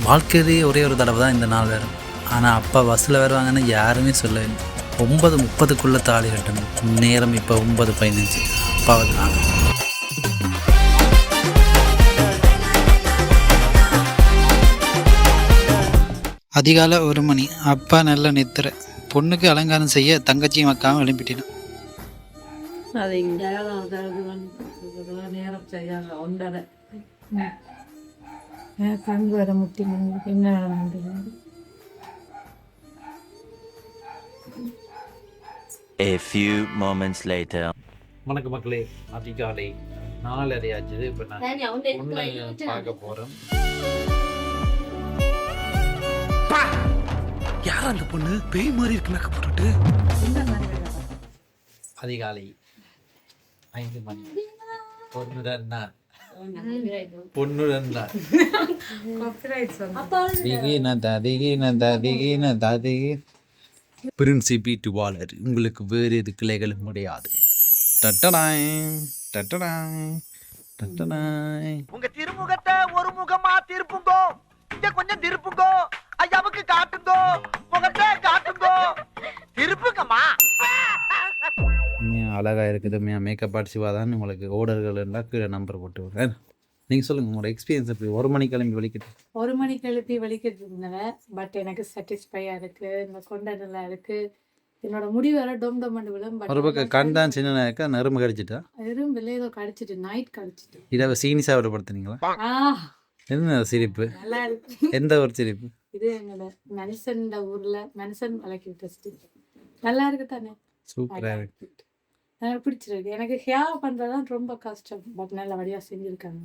வாழ்க்கையிலேயே ஒரே ஒரு தடவை தான் இந்த நாள் வரும். ஆனால் அப்பா பஸ்ஸில் வருவாங்கன்னு யாருமே சொல்லவில்லை. 9:30 தாலி கட்டணும். நேரம் இப்போ 9:15. அப்பா வருவாங்க. அதிகாலை 1 மணி. அப்பா நல்ல நித்திரை. பொண்ணுக்கு அலங்காரம் செய்ய தங்கச்சியும் அக்காவும் எழுப்பிட்டினான். நேரம் செய்யாங்க 1:30 கண் வர முட்டி என்ன A few moments later. வணக்கம் மக்களே, அதிகாலை 4:30 ஆச்சு. இப்போ நான் பொண்ணு பார்க்க போகிறேன். யார் அந்த பொண்ணு? பேய் மாதிரி இருக்கு மேக்கப் போட்டுட்டு. அதிகாலை 5 மணி. பொண்ணுடன் நான் பிரின்சிபி டு வாலர். உங்களுக்கு வேறு எது கிளைகளும் முடியாது. டட்டடாய் டட்டடாய் டட்டடாய். உங்க திருமுகத்தை ஒரு முகமா திருப்புங்கோ, இங்க கொஞ்சம் திருப்புங்கோ, ஐயாவுக்கு காட்டுங்கோ, முகத்தை காட்டுங்கோ, திருப்புங்கம்மா. அழகா இருக்குது. மேக்கப் ஆர்டிஸ்டாக தான் உங்களுக்கு ஓர்டர்கள் இருந்தால் கீழே நம்பர் போட்டு விடுறேன். நீங்கள் சொல்லுங்கள் உங்களோட எக்ஸ்பீரியன்ஸ் எப்படி? 1 மணி கிளம்பி வலிக்கிட்டு 1 மணி கிளப்பி வலிக்கிட்டு இருந்தேன். பட் எனக்கு சாட்டிஸ்ஃபையாக இருக்குது. இந்த கொண்டை நல்லா இருக்குது. என்னோட முடி வேற டொம் டொம்மண்டு விழும். ஒரு பக்கம் கண் தான் சின்ன இருக்கா, நரம்பு கடிச்சிட்டா? எறும்பில் ஏதோ கடிச்சிட்டு நைட் கடிச்சிட்டு. இதை சீனி சாப்பிடப்படுத்துனீங்களா? என்ன சிரிப்பு? நல்லா இருக்கு. எந்த ஒரு சிரிப்பு? இது என்னோட மனுஷன் ஊரில் மனுஷன் வளர்க்கி டெஸ்ட். நல்லா இருக்கு தானே? சூப்பராக இருக்கு. எனக்கு பிடிச்சிருக்கு. எனக்கு ஹேர் பண்ணுறதான் ரொம்ப கஷ்டம். பட் நல்லபடியாக செஞ்சுருக்காங்க.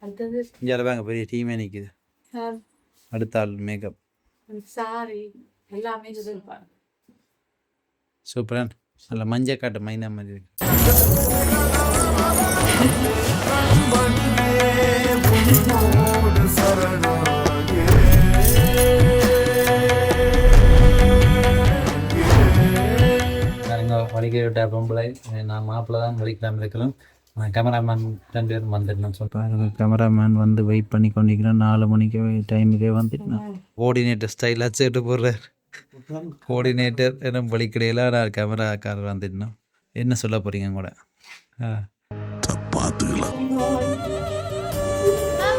அடுத்தது ஜலபாங்க பெரிய டீமே நிற்குது. அடுத்த ஆள் மேக்கப் சாரி எல்லாமே இருப்பாங்க. சூப்பரான நல்ல மஞ்சள் காட்டு மைனா மாதிரி இருக்கு. வலிக்க விட்ட பொம்பளை நான் மாப்பிள்ளை தான் வலிக்கலாம் இருக்கலாம். கேமராமேன் 2 பேரும் வந்துடணும் சொல்கிறேன். கேமராமேன் வந்து வெயிட் பண்ணி கொண்டிருக்கிறேன். 4 மணிக்கு டைமுக்கே வந்துட்டேன். கோஆர்டினேட்டர் ஸ்டைலாக சேர்த்து போடுறார். கோஆர்டினேட்டர் என்ன வலிக்கடையில் நான் கேமராக்காரர் வந்துடணும். என்ன சொல்ல போகிறீங்க கூட?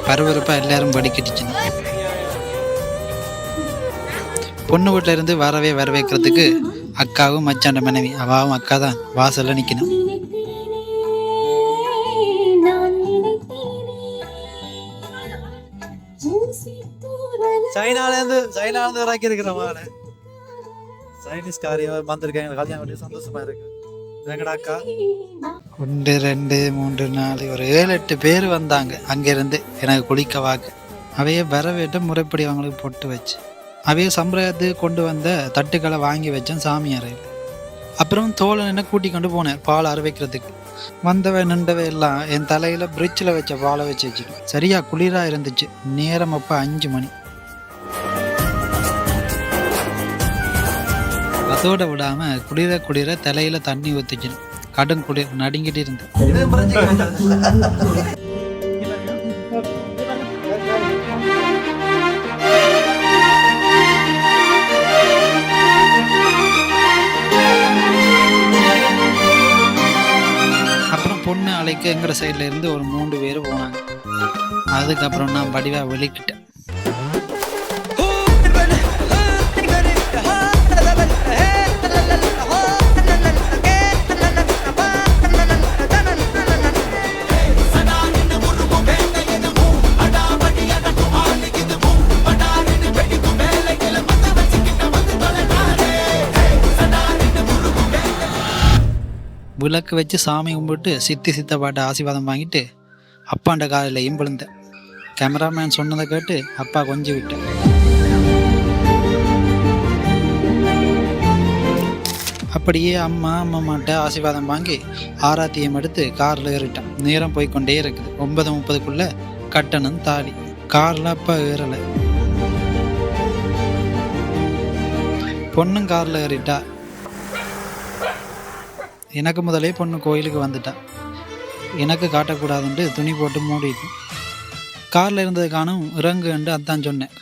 பரபரப்பாக எல்லாரும் வடிக்கட்டிச்சுங்க. பொண்ணு வீட்டில் இருந்து வரவேற்கிறதுக்கு அக்காவும் மச்சாண்ட மனைவி அவாவும் அக்கா தான் வாசல்ல நிற்கணும். சைனாலேருந்து இறக்கி இருக்கிற சைனீஸ் காரியம் வந்திருக்காங்க. கல்யாணம் சந்தோஷமா இருக்கு. அக்கா 1 2 3 4 ஒரு 7-8 பேர் வந்தாங்க அங்கேருந்து எனக்கு குளிக்க வாக்கு. அவைய வரவேற்ற முறைப்படி அவங்களுக்கு பொட்டு வச்சு அவைய சம்பிரதாயத்துக்கு கொண்டு வந்த தட்டுக்களை வாங்கி வச்சேன் சாமி அறையில். அப்புறம் தோழன் என்ன கூட்டி கொண்டு போனேன் பால் அரைவைக்கிறதுக்கு. வந்தவை நின்றவை எல்லாம் என் தலையில் பிரிட்ஜில் வச்ச பாலை வச்சு வச்சுட்டு சரியா குளிராக இருந்துச்சு. நேரம் அப்போ 5 மணி. அதோட விடாமல் குளிர தலையில் தண்ணி ஊற்றிக்கணும். கடும் குளிர் நடுங்கிட்டு இருந்தேன். பொண்ணு அழைக்க எங்கிற சைடில் இருந்து ஒரு 3 பேர் போனாங்க. அதுக்கப்புறம் நான் வடிவாக வெளிக்கிட்டேன். விளக்கு வச்சு சாமி கும்பிட்டு சித்த பாட்டு ஆசீர்வாதம் வாங்கிட்டு அப்பாண்ட காலையிலையும் விழுந்தேன். கேமராமேன் சொன்னதை கேட்டு அப்பா கொஞ்சம் விட்டேன். அப்படியே அம்மாட்ட ஆசீர்வாதம் வாங்கி ஆராத்தியம் எடுத்து காரில் ஏறிட்டேன். நேரம் போய்கொண்டே இருக்குது. 9:30 கட்டணம் தாலி. காரில் அப்பா ஏறலை. பொண்ணும் காரில் ஏறிட்டா. எனக்கு முதலே பொண்ணு கோயிலுக்கு வந்துட்டான். எனக்கு காட்டக்கூடாதுன்ட்டு துணி போட்டு மூடிட்டு காரில் இருந்தது காணும் இறங்குண்டு அதான் சொன்னேன்.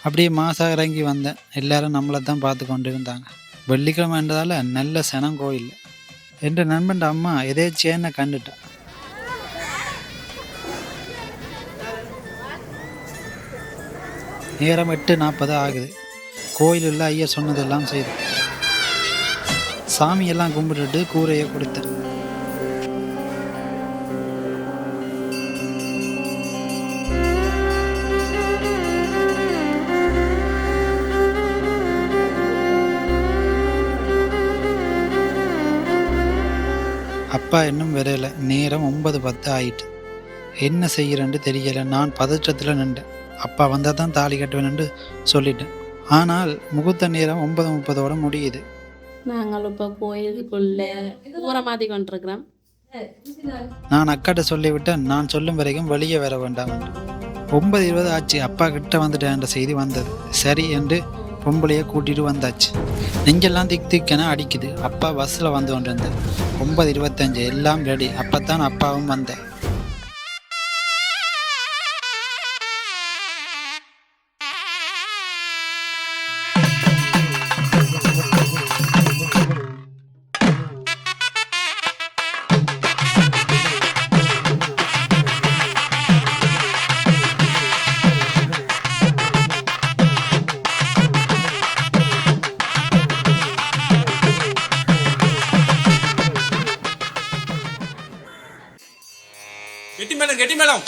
அப்படியே மாசாக இறங்கி வந்தேன். எல்லாரும் நம்மளை தான் பார்த்து கொண்டு இருந்தாங்க. வெள்ளிக்கிழமைன்றதால நல்ல சனம் கோயில். என்ற நண்பன் அம்மா எதேச்சேன்னு கண்டுட்டா. நேரம் 8:40 ஆகுது. கோயிலில் ஐயா சொன்னதெல்லாம் செய்து சாமியெல்லாம் கும்பிட்டுட்டு கூரையை கொடுத்தேன். அப்பா இன்னும் வரையில. நேரம் 9:10 ஆயிட்டு. என்ன செய்கிறேன்னு தெரியல. நான் பதற்றத்தில் நின்றேன். அப்பா வந்தால் தான் தாலி கட்டுவேன்னு சொல்லிட்டேன். ஆனால் முகூர்த்த நேரம் 9:30 முடியுது. நாங்கள் இப்போ கோயிலுக்குள்ள ஊரை மாற்றி கொண்டிருக்கிறோம். நான் அக்காட்ட சொல்லிவிட்டேன், நான் சொல்லும் வரைக்கும் வெளியே வர வேண்டாம் என்று. 9:20 ஆச்சு. அப்பா கிட்ட வந்துட்டேன் என்ற செய்தி வந்தது. சரி என்று பொம்பளையை கூட்டிட்டு வந்தாச்சு. நெஞ்செல்லாம் திக்கென அடிக்குது. அப்பா பஸ்ஸில் வந்து கொண்டிருந்தேன். 9:25 எல்லாம் ரெடி. அப்பத்தான் அப்பாவும் வந்தேன். கெட்டி மேளம்.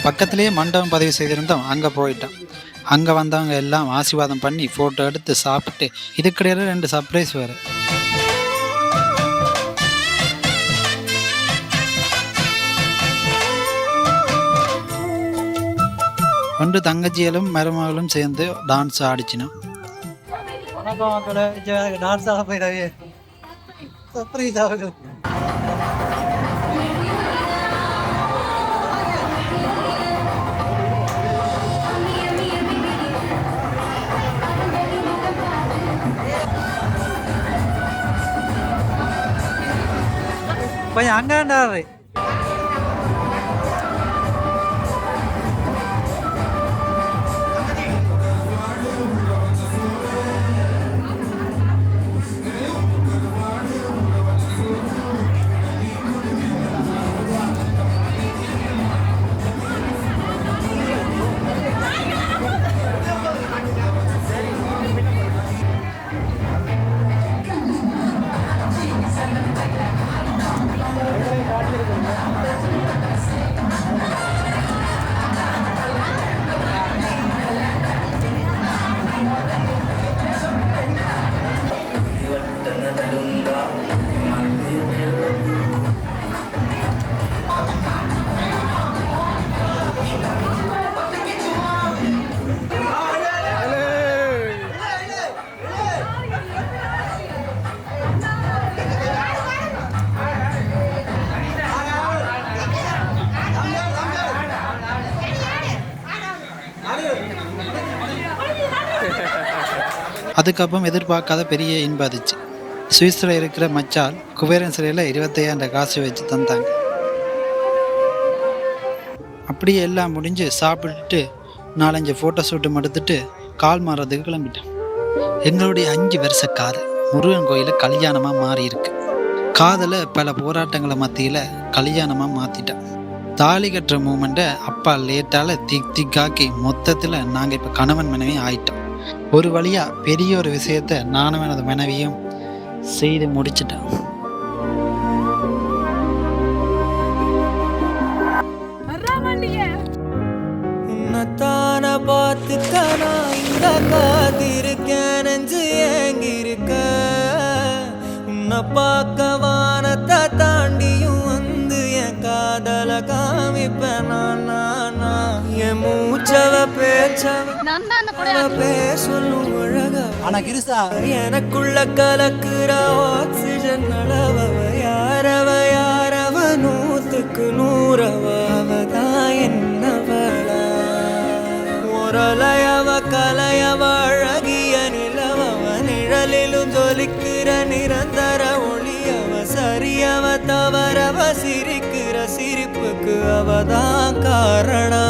பக்கத்திலேயே மண்டபம் பதிவு செய்திருந்தோம். அங்கே போயிட்டோம். அங்கே வந்தவங்க எல்லாம் ஆசீர்வாதம் பண்ணி ஃபோட்டோ எடுத்து சாப்பிட்டு இதுக்கிடையில 2 சர்ப்ரைஸ் வேறு. ஒன்று தங்கச்சிகளும் மருமகளும் சேர்ந்து டான்ஸ் ஆடிச்சினோம். டான்ஸ் ஆட போயிடாவே சர்ப்ரைஸ் ஆகும். கொஞ்சம் அங்காண்டாரு காட்டியிருக்கோம். அதுக்கப்புறம் எதிர்பார்க்காத பெரிய இன்பம் அதிச்சு. சுவிஸில் இருக்கிற மச்சால் குபேரன் சிலையில் 25,000 காசு வச்சு தந்தாங்க. அப்படியே எல்லாம் முடிஞ்சு சாப்பிட்டுட்டு 4-5 ஃபோட்டோ ஷூட்டும் எடுத்துட்டு கால் மாறுறதுக்கு கிளம்பிட்டேன். எங்களுடைய 5 வருஷ காதல் முருகன் கோயிலில் கல்யாணமாக மாறி இருக்கு. காதலை பல போராட்டங்களை மத்தியில் கல்யாணமாக மாற்றிட்டேன். தாலி கட்டுற மூமெண்ட்டை அப்பா லேட்டால் திக்காக்கி மொத்தத்தில் நாங்கள் இப்போ கணவன் மனைவி ஆயிட்டோம். ஒரு வழியாக பெரிய ஒரு விஷயத்தை நானும் எனது மனைவியும் செய்து முடிச்சிட்டேன். உன்னத்தான பார்த்துத்தானா இந்த காத்திருக்கேன், நெஞ்சு ஏங்கிருக்க. உன்னை பார்க்க வானத்தை தாண்டியும் வந்து என் காதல காமிப்பேன் நான். என் மூச்சவ பேச்சவ பேர் சொல்லும் அழகா ஆனா கிருசா எனக்குள்ள கலக்குற ஆக்சிஜன் அளவவ யாரவ 100க்கு 100 அவதான் என்னவளா. ஒரலையவ கலையவ அழகிய நிலவவ நிழலிலும் ஜொலிக்கிற நிரந்தர ஒளியவ சரியவ தவறவ சிரிக்கிற சிரிப்புக்கு அவதான் காரணம்.